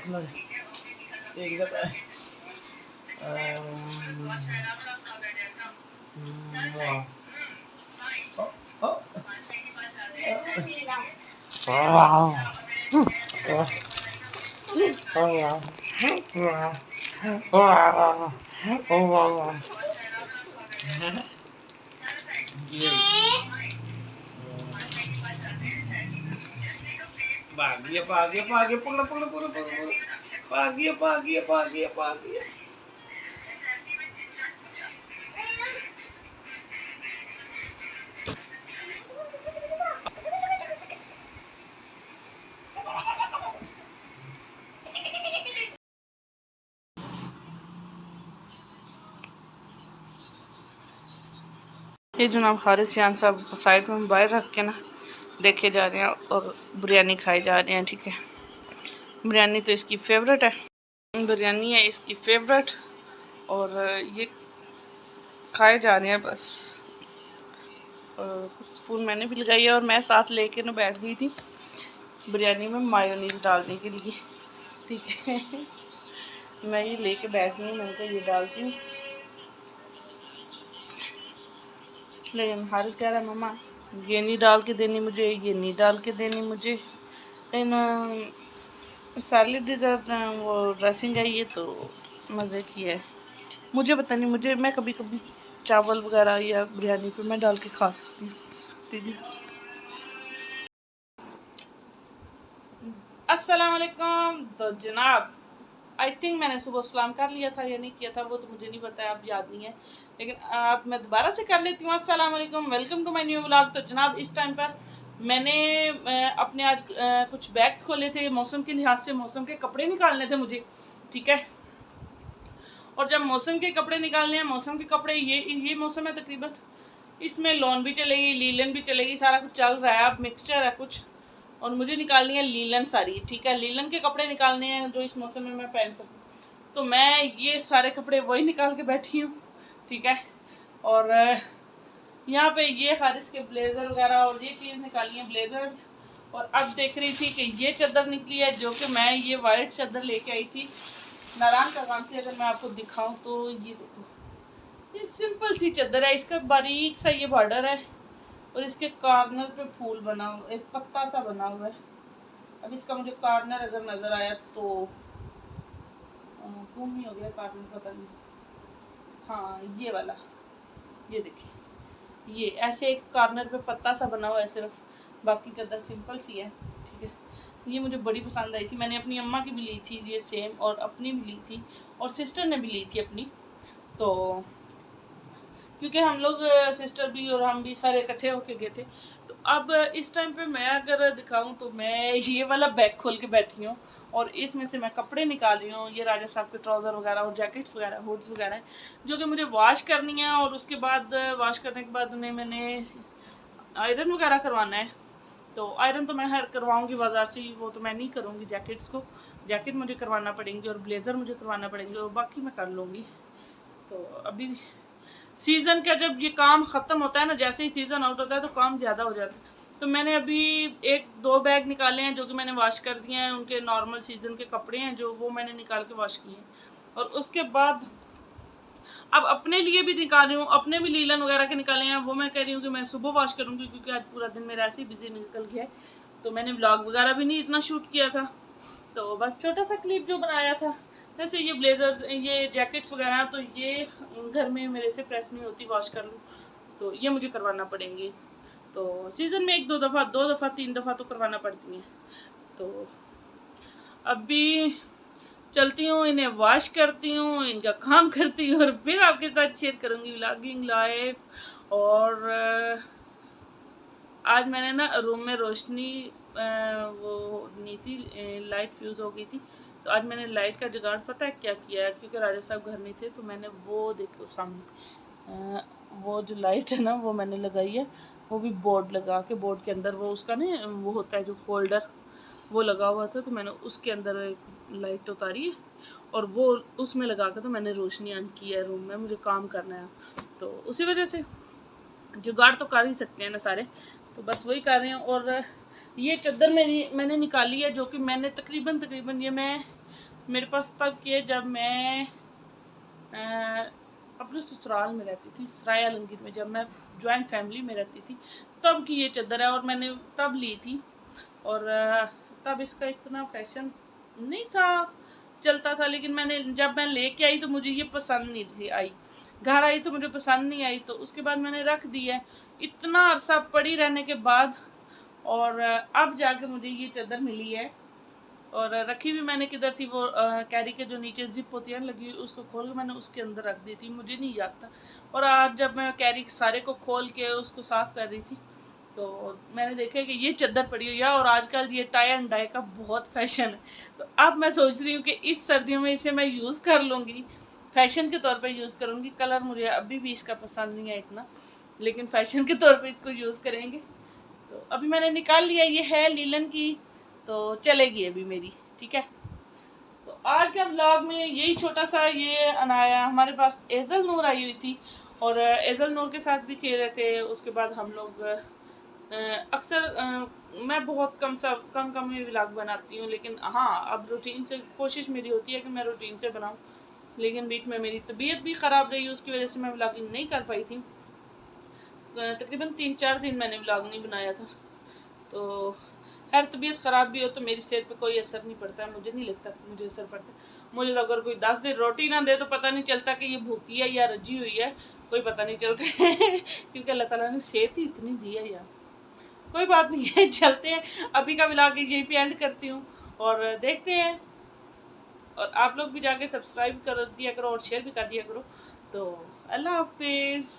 एक दफा Pagi ya pagi ya pagi pula pula pula pula pula pagi ya pagi ya pagi ya pagi ya. ये जनाब हारिस यान साहब साइड में बाहर रख के ना देखे जा रहे हैं और बिरयानी खाए जा रहे हैं। ठीक है, बिरयानी तो इसकी फेवरेट है, बिरयानी है इसकी फेवरेट और ये खाए जा रहे हैं बस। कुछ स्पून मैंने भी लगाई है और मैं साथ लेके ना बैठ गई थी बिरयानी में मायोनीज़ डालने के लिए। ठीक है, मैं ये लेके बैठ गई, मैंने कहा ये डालती हूँ। लेकिन हारिस कह रहा है मम्मा ये नहीं डाल के देनी मुझे, ये नहीं डाल के देनी मुझे। लेकिन सैलेड डिज़र्ट वो ड्रेसिंग है ये तो मज़े की है। मुझे पता नहीं, मुझे मैं कभी कभी चावल वगैरह या बिरयानी पे मैं डाल के खाती हूँ। ठीक है, अस्सलाम वालेकुम। तो जनाब आई थिंक मैंने सुबह सलाम कर लिया था या नहीं किया था वो तो मुझे नहीं पता है, अब याद नहीं है, लेकिन अब मैं दोबारा से कर लेती हूँ। अस्सलाम वालेकुम, welcome to my new vlog. तो जनाब इस टाइम पर मैंने अपने आज कुछ बैग्स खोले थे मौसम के लिहाज से, मौसम के कपड़े निकालने थे मुझे। ठीक है, और जब मौसम के कपड़े निकालने हैं, मौसम के कपड़े ये मौसम है तकरीबन, इसमें लॉन भी चलेगी, लीलन भी चलेगी, सारा कुछ चल रहा है, अब मिक्सचर है कुछ, और मुझे निकालनी है लीलन सारी। ठीक है, लीलन के कपड़े निकालने हैं जो इस मौसम में मैं पहन सकूँ, तो मैं ये सारे कपड़े वही निकाल के बैठी हूँ। ठीक है, और यहाँ पे ये हारिस के ब्लेज़र वगैरह और ये चीज़ निकाली है, ब्लेज़र्स। और अब देख रही थी कि ये चादर निकली है जो कि मैं ये वाइट चादर लेके आई थी नारायण कागान से। अगर मैं आपको दिखाऊं तो ये देखो, ये सिंपल सी चादर है, इसका बारीक सा ये बॉर्डर है और इसके कॉर्नर पे फूल बना हुआ, एक पत्ता सा बना हुआ है। अब इसका मुझे कॉर्नर अगर नज़र आया तो गुम ही हो गया कॉर्नर, पता नहीं। हाँ ये वाला, ये देखिए, ये ऐसे एक कॉर्नर पे पत्ता सा बना हुआ है सिर्फ, बाकी चादर सिंपल सी है। ठीक है, ये मुझे बड़ी पसंद आई थी, मैंने अपनी अम्मा की भी ली थी ये सेम, और अपनी भी ली थी, और सिस्टर ने भी ली थी अपनी। तो क्योंकि हम लोग सिस्टर भी और हम भी सारे इकट्ठे होके गए थे। तो अब इस टाइम पे मैं अगर दिखाऊं तो मैं ये वाला बैग खोल के बैठी हूँ और इसमें से मैं कपड़े निकाल रही हूँ। ये राजा साहब के ट्राउज़र वगैरह और जैकेट्स वगैरह, हुड्स वगैरह जो कि मुझे वॉश करनी है, और उसके बाद वॉश करने के बाद उन्हें मैंने आयरन वगैरह करवाना है। तो आयरन तो मैं करवाऊँगी बाज़ार से ही, वो तो मैं नहीं करूँगी जैकेट्स को, जैकेट मुझे करवाना पड़ेंगे और ब्लेज़र मुझे करवाना पड़ेंगे, और बाकी मैं कर लूँगी। तो अभी सीज़न का जब ये काम ख़त्म होता है ना, जैसे ही सीज़न आउट होता है तो काम ज़्यादा हो जाता है। तो मैंने अभी 1-2 बैग निकाले हैं जो कि मैंने वॉश कर दिए हैं, उनके नॉर्मल सीज़न के कपड़े हैं जो वो मैंने निकाल के वॉश किए हैं। और उसके बाद अब अपने लिए भी निकाल रही हूँ, अपने भी लीलन वगैरह के निकाले हैं, वो मैं कह रही हूँ कि मैं सुबह वॉश करूँगी क्योंकि आज पूरा दिन मेरा ऐसे ही बिजी निकल गया है। तो मैंने व्लॉग वगैरह भी नहीं इतना शूट किया था, तो बस छोटा सा क्लिप जो बनाया था। वैसे ये ब्लेज़र्स, ये जैकेट्स वगैरह तो ये घर में मेरे से प्रेस नहीं होती, वॉश कर लूँ तो ये मुझे करवाना पड़ेंगी। तो सीज़न में 1-2 दफ़ा, 2 दफ़ा 3 दफ़ा तो करवाना पड़ती हैं। तो अभी चलती हूँ, इन्हें वॉश करती हूँ, इनका काम करती हूँ और फिर आपके साथ शेयर करूँगी व्लॉगिंग लाइफ। और आज मैंने ना रूम में रोशनी वो नहीं थी, लाइट फ्यूज़ हो गई थी, तो आज मैंने लाइट का जुगाड़ पता है क्या किया है, क्योंकि राजा साहब घर नहीं थे, तो मैंने वो देखो सामने वो जो लाइट है ना वो मैंने लगाई है, वो भी बोर्ड लगा के, बोर्ड के अंदर वो उसका नहीं वो होता है जो होल्डर, वो लगा हुआ था, तो मैंने उसके अंदर लाइट उतारी है और वो उसमें लगा के तो मैंने रोशनी ऑन की है रूम में, मुझे काम करना है। तो उसी वजह से जुगाड़ तो कर ही सकते हैं ना सारे, तो बस वही कर रहे हैं। और ये चादर मैंने निकाली है जो कि मैंने तकरीबन ये मैं मेरे पास तब की है जब मैं अपने ससुराल में रहती थी, सराय आलमगीर में, जब मैं जॉइंट फैमिली में रहती थी तब की ये चादर है। और मैंने तब ली थी और तब इसका इतना फैशन नहीं था, चलता था, लेकिन जब मैं लेके आई तो मुझे ये पसंद नहीं थी आई। घर आई तो मुझे पसंद नहीं आई, तो उसके बाद मैंने रख दी है इतना अरसा पड़ी रहने के बाद। और अब जाके मुझे ये चादर मिली है। और रखी भी मैंने किधर थी, वो कैरी के जो नीचे जिप होती है लगी हुई, उसको खोल के मैंने उसके अंदर रख दी थी, मुझे नहीं याद था। और आज जब मैं कैरी सारे को खोल के उसको साफ़ कर रही थी तो मैंने देखा कि ये चादर पड़ी हुई है। और आजकल ये टाई एंड डाई का बहुत फैशन है, तो अब मैं सोच रही हूँ कि इस सर्दियों में इसे मैं यूज़ कर लूँगी, फ़ैशन के तौर पर यूज़ करूँगी। कलर मुझे अभी भी इसका पसंद नहीं है इतना, लेकिन फ़ैशन के तौर पर इसको यूज़ करेंगे। तो अभी मैंने निकाल लिया, ये है लीलन की, तो चलेगी अभी मेरी, ठीक है। तो आज के व्लॉग में यही छोटा सा ये अनाया, हमारे पास एजल नूर आई हुई थी और एजल नूर के साथ भी खेल रहे थे। उसके बाद हम लोग अक्सर मैं बहुत कम ही व्लॉग बनाती हूँ, लेकिन हाँ अब रूटीन से कोशिश मेरी होती है कि मैं रूटीन से बनाऊँ, लेकिन बीच में मेरी तबीयत भी ख़राब रही, उसकी वजह से मैं व्लॉगिंग नहीं कर पाई थी। तकरीबन 3-4 दिन मैंने व्लॉग नहीं बनाया था। तो खैर तबीयत ख़राब भी हो तो मेरी सेहत पे कोई असर नहीं पड़ता है, मुझे नहीं लगता कि मुझे असर पड़ता है। मुझे तो अगर कोई 10 दिन रोटी ना दे तो पता नहीं चलता कि ये भूखी है या रजी हुई है, कोई पता नहीं चलता है क्योंकि अल्लाह ताला ने सेहत ही इतनी दी है यार। कोई बात नहीं है, चलते हैं, अभी का व्लॉग यहीं पे एंड करती हूँ और देखते हैं। और आप लोग भी जाके सब्सक्राइब कर दिया करो और शेयर भी कर दिया करो। तो अल्लाह हाफिज़।